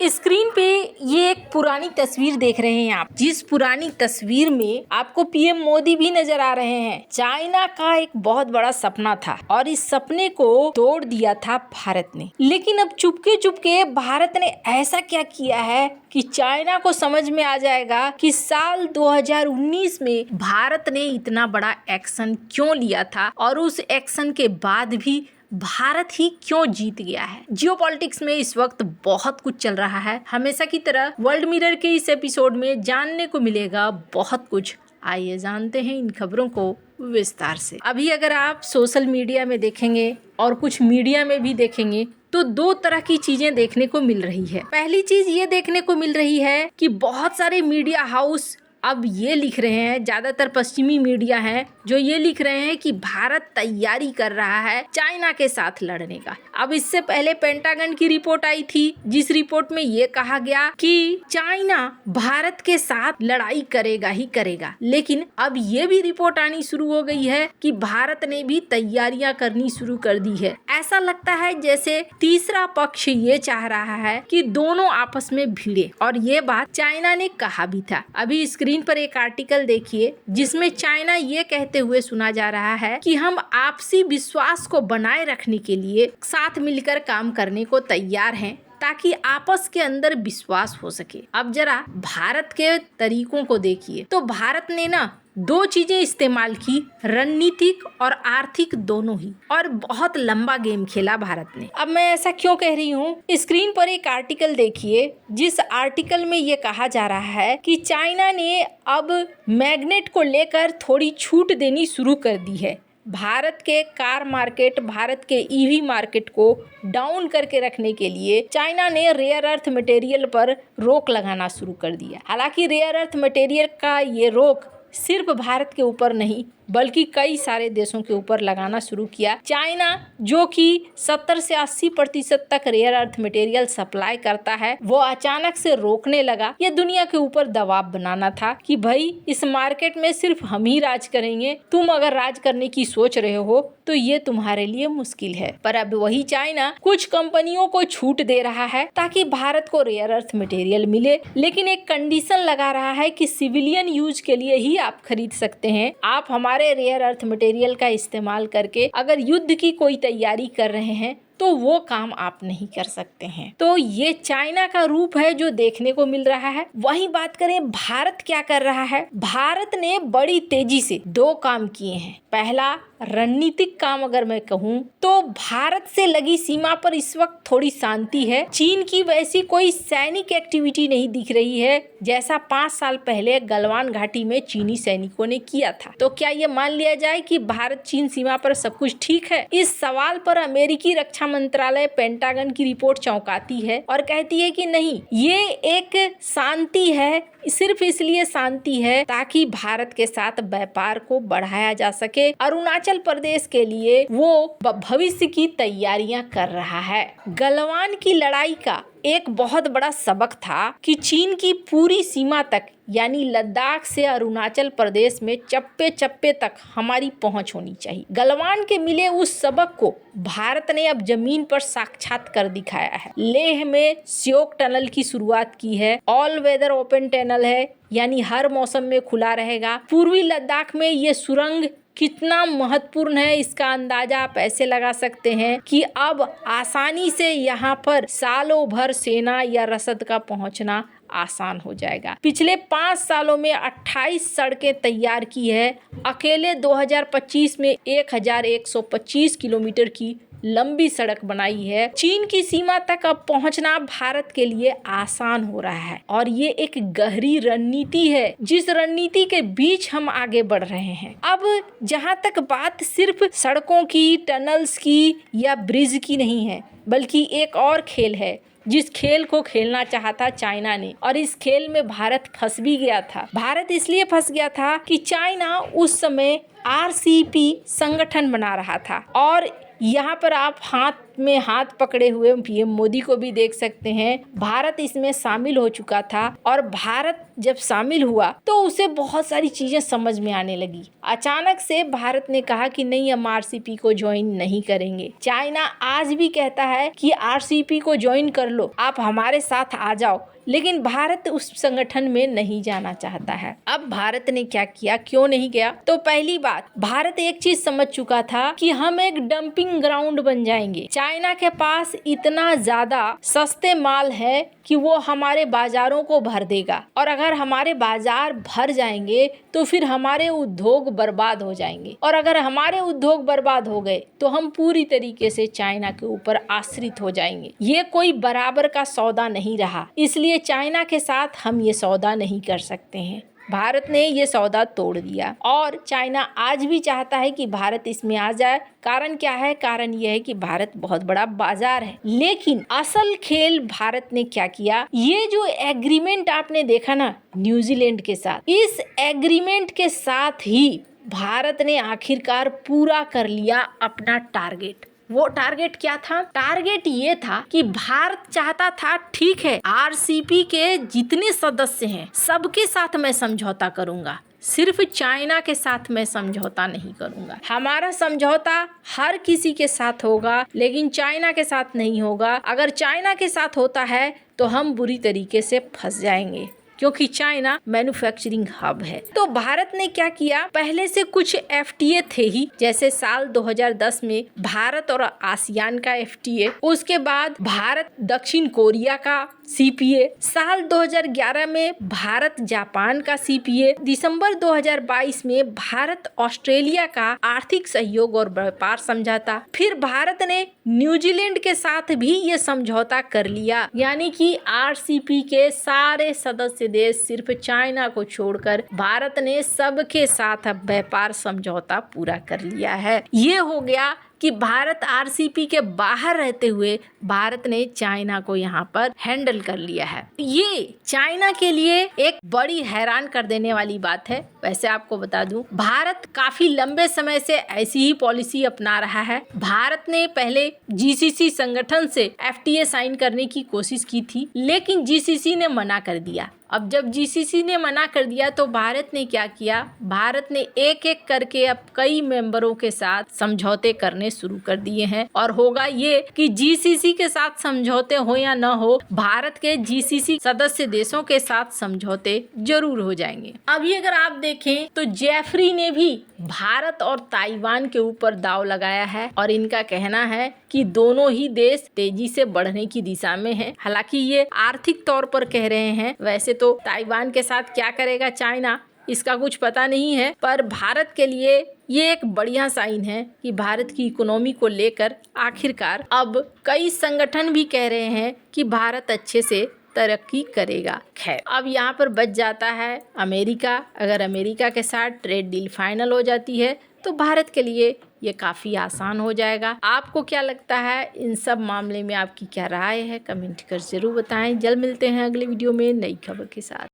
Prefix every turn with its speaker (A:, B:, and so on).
A: Screen पे ये एक पुरानी तस्वीर देख रहे हैं आप, जिस पुरानी तस्वीर में आपको पीएम मोदी भी नजर आ रहे हैं। चाइना का एक बहुत बड़ा सपना था और इस सपने को तोड़ दिया था भारत ने। लेकिन अब चुपके चुपके भारत ने ऐसा क्या किया है कि चाइना को समझ में आ जाएगा कि साल 2019 में भारत ने इतना बड़ा एक्शन क्यों लिया था और उस एक्शन के बाद भी भारत ही क्यों जीत गया है। जियोपॉलिटिक्स में इस वक्त बहुत कुछ चल रहा है। हमेशा की तरह वर्ल्ड मिरर के इस एपिसोड में जानने को मिलेगा बहुत कुछ। आइए जानते हैं इन खबरों को विस्तार से। अभी अगर आप सोशल मीडिया में देखेंगे और कुछ मीडिया में भी देखेंगे तो दो तरह की चीजें देखने को मिल रही है। पहली चीज ये देखने को मिल रही है कि बहुत सारे मीडिया हाउस अब ये लिख रहे हैं, ज्यादातर पश्चिमी मीडिया है जो ये लिख रहे हैं कि भारत तैयारी कर रहा है चाइना के साथ लड़ने का। अब इससे पहले पेंटागन की रिपोर्ट आई थी, जिस रिपोर्ट में ये कहा गया कि चाइना भारत के साथ लड़ाई करेगा ही करेगा। लेकिन अब ये भी रिपोर्ट आनी शुरू हो गई है कि भारत ने भी तैयारियां करनी शुरू कर दी है। ऐसा लगता है जैसे तीसरा पक्ष ये चाह रहा है कि दोनों आपस में भिड़े, और ये बात चाइना ने कहा भी था। अभी स्क्रीन पर एक आर्टिकल देखिए जिसमें चाइना ये कहते हुए सुना जा रहा है कि हम आपसी विश्वास को बनाए रखने के लिए साथ मिलकर काम करने को तैयार हैं ताकि आपस के अंदर विश्वास हो सके। अब जरा भारत के तरीकों को देखिए तो भारत ने ना दो चीजें इस्तेमाल की, रणनीतिक और आर्थिक दोनों ही, और बहुत लंबा गेम खेला भारत ने। अब मैं ऐसा क्यों कह रही हूँ, स्क्रीन पर एक आर्टिकल देखिए जिस आर्टिकल में ये कहा जा रहा है कि चाइना ने अब मैग्नेट को लेकर थोड़ी छूट देनी शुरू कर दी है। भारत के कार मार्केट, भारत के ईवी मार्केट को डाउन करके रखने के लिए चाइना ने रेयर अर्थ मटेरियल पर रोक लगाना शुरू कर दिया। हालांकि रेयर अर्थ मटेरियल का ये रोक सिर्फ भारत के ऊपर नहीं बल्कि कई सारे देशों के ऊपर लगाना शुरू किया। चाइना जो कि 70 से 80% तक रेयर अर्थ मटेरियल सप्लाई करता है, वो अचानक से रोकने लगा। ये दुनिया के ऊपर दबाव बनाना था कि भाई इस मार्केट में सिर्फ हम ही राज करेंगे, तुम अगर राज करने की सोच रहे हो तो ये तुम्हारे लिए मुश्किल है। पर अब वही चाइना कुछ कंपनियों को छूट दे रहा है ताकि भारत को रेयर अर्थ मटेरियल मिले, लेकिन एक कंडीशन लगा रहा है कि सिविलियन यूज के लिए ही आप खरीद सकते हैं। आप हमारे रेयर अर्थ मटेरियल का इस्तेमाल करके अगर युद्ध की कोई तैयारी कर रहे हैं तो वो काम आप नहीं कर सकते हैं। तो ये चाइना का रूप है जो देखने को मिल रहा है। वहीं बात करें भारत क्या कर रहा है, भारत ने बड़ी तेजी से दो काम किए हैं। पहला रणनीतिक काम अगर मैं कहूँ तो भारत से लगी सीमा पर इस वक्त थोड़ी शांति है। चीन की वैसी कोई सैनिक एक्टिविटी नहीं दिख रही है जैसा 5 साल पहले गलवान घाटी में चीनी सैनिकों ने किया था। तो क्या ये मान लिया जाए कि भारत चीन सीमा पर सब कुछ ठीक है? इस सवाल पर अमेरिकी रक्षा मंत्रालय पेंटागन की रिपोर्ट चौंकाती है और कहती है कि नहीं, ये एक शांति है, सिर्फ इसलिए शांति है ताकि भारत के साथ व्यापार को बढ़ाया जा सके। अरुणाचल प्रदेश के लिए वो भविष्य की तैयारियां कर रहा है। गलवान की लड़ाई का एक बहुत बड़ा सबक था कि चीन की पूरी सीमा तक यानी लद्दाख से अरुणाचल प्रदेश में चप्पे चप्पे तक हमारी पहुंच होनी चाहिए। गलवान के मिले उस सबक को भारत ने अब जमीन पर साक्षात कर दिखाया है। लेह में श्योक टनल की शुरुआत की है। ऑल वेदर ओपन टनल है, यानी हर मौसम में खुला रहेगा। पूर्वी लद्दाख में ये सुरंग कितना महत्वपूर्ण है इसका अंदाजा आप ऐसे लगा सकते हैं कि अब आसानी से यहाँ पर सालों भर सेना या रसद का पहुँचना आसान हो जाएगा। पिछले 5 सालों में 28 सड़कें तैयार की है। अकेले 2025 में 1125 किलोमीटर की लंबी सड़क बनाई है। चीन की सीमा तक अब पहुंचना भारत के लिए आसान हो रहा है और ये एक गहरी रणनीति है जिस रणनीति के बीच हम आगे बढ़ रहे हैं। अब जहां तक बात सिर्फ सड़कों की, टनल्स की या ब्रिज की नहीं है, बल्कि एक और खेल है जिस खेल को खेलना चाहता चाइना ने, और इस खेल में भारत फंस भी गया था। भारत इसलिए फंस गया था कि चाइना उस समय RCEP संगठन बना रहा था और यहाँ पर आप हाथ में हाथ पकड़े हुए पीएम मोदी को भी देख सकते हैं। भारत इसमें शामिल हो चुका था और भारत जब शामिल हुआ तो उसे बहुत सारी चीजें समझ में आने लगी। अचानक से भारत ने कहा कि नहीं, हम आरसीपी को ज्वाइन नहीं करेंगे। चाइना आज भी कहता है कि आरसीपी को ज्वाइन कर लो, आप हमारे साथ आ जाओ, लेकिन भारत उस संगठन में नहीं जाना चाहता है। अब भारत ने क्या किया, क्यों नहीं गया? तो पहली बात, भारत एक चीज समझ चुका था कि हम एक डंपिंग ग्राउंड बन जाएंगे। चाइना के पास इतना ज्यादा सस्ते माल है कि वो हमारे बाजारों को भर देगा, और अगर हमारे बाजार भर जाएंगे तो फिर हमारे उद्योग बर्बाद हो जाएंगे, और अगर हमारे उद्योग बर्बाद हो गए तो हम पूरी तरीके से चाइना के ऊपर आश्रित हो जाएंगे। ये कोई बराबर का सौदा नहीं रहा, इसलिए चाइना के साथ हम ये सौदा नहीं कर सकते हैं। भारत ने ये सौदा तोड़ दिया और चाइना आज भी चाहता है कि भारत इसमें आ जाए। कारण क्या है? कारण ये है कि भारत बहुत बड़ा बाजार है। लेकिन असल खेल भारत ने क्या किया, ये जो एग्रीमेंट आपने देखा ना न्यूजीलैंड के साथ, इस एग्रीमेंट के साथ ही भारत ने आखिरकार पूरा कर लिया अपना टारगेट। वो टारगेट क्या था? टारगेट ये था कि भारत चाहता था, ठीक है, आरसीपी के जितने सदस्य हैं सबके साथ मैं समझौता करूंगा, सिर्फ चाइना के साथ मैं समझौता नहीं करूंगा। हमारा समझौता हर किसी के साथ होगा, लेकिन चाइना के साथ नहीं होगा। अगर चाइना के साथ होता है तो हम बुरी तरीके से फंस जाएंगे, क्योंकि चाइना मैन्युफैक्चरिंग हब है। तो भारत ने क्या किया, पहले से कुछ एफटीए थे ही, जैसे साल 2010 में भारत और आसियान का एफटीए, उसके बाद भारत दक्षिण कोरिया का सीपीए, साल 2011 में भारत जापान का सीपीए, दिसंबर 2022 में भारत ऑस्ट्रेलिया का आर्थिक सहयोग और व्यापार समझौता, फिर भारत ने न्यूजीलैंड के साथ भी ये समझौता कर लिया। यानी कि आरसीपी के सारे सदस्य देश सिर्फ चाइना को छोड़कर भारत ने सबके साथ अब व्यापार समझौता पूरा कर लिया है। ये हो गया कि भारत आरसीपी के बाहर रहते हुए भारत ने चाइना को यहाँ पर हैंडल कर लिया है। ये चाइना के लिए एक बड़ी हैरान कर देने वाली बात है। वैसे आपको बता दूं, भारत काफी लंबे समय से ऐसी ही पॉलिसी अपना रहा है। भारत ने पहले जीसीसी संगठन से एफटीए साइन करने की कोशिश की थी, लेकिन जीसीसी ने मना कर दिया। अब जब जीसीसी ने मना कर दिया तो भारत ने क्या किया, भारत ने एक एक करके अब कई मेंबरों के साथ समझौते करने शुरू कर दिए हैं। और होगा ये कि जीसीसी के साथ समझौते हो या न हो, भारत के जीसीसी सदस्य देशों के साथ समझौते जरूर हो जाएंगे। अभी अगर आप देखें तो जेफरी ने भी भारत और ताइवान के ऊपर दांव लगाया है, और इनका कहना है कि दोनों ही देश तेजी से बढ़ने की दिशा में हैं। हालांकि ये आर्थिक तौर पर कह रहे हैं, वैसे तो ताइवान के साथ क्या करेगा चाइना इसका कुछ पता नहीं है, पर भारत के लिए ये एक बढ़िया साइन है कि भारत की इकोनॉमी को लेकर आखिरकार अब कई संगठन भी कह रहे हैं कि भारत अच्छे से तरक्की करेगा। खैर, अब यहाँ पर बच जाता है अमेरिका। अगर अमेरिका के साथ ट्रेड डील फाइनल हो जाती है तो भारत के लिए ये काफ़ी आसान हो जाएगा। आपको क्या लगता है, इन सब मामले में आपकी क्या राय है? कमेंट कर जरूर बताएं। जल्द मिलते हैं अगले वीडियो में नई खबर के साथ।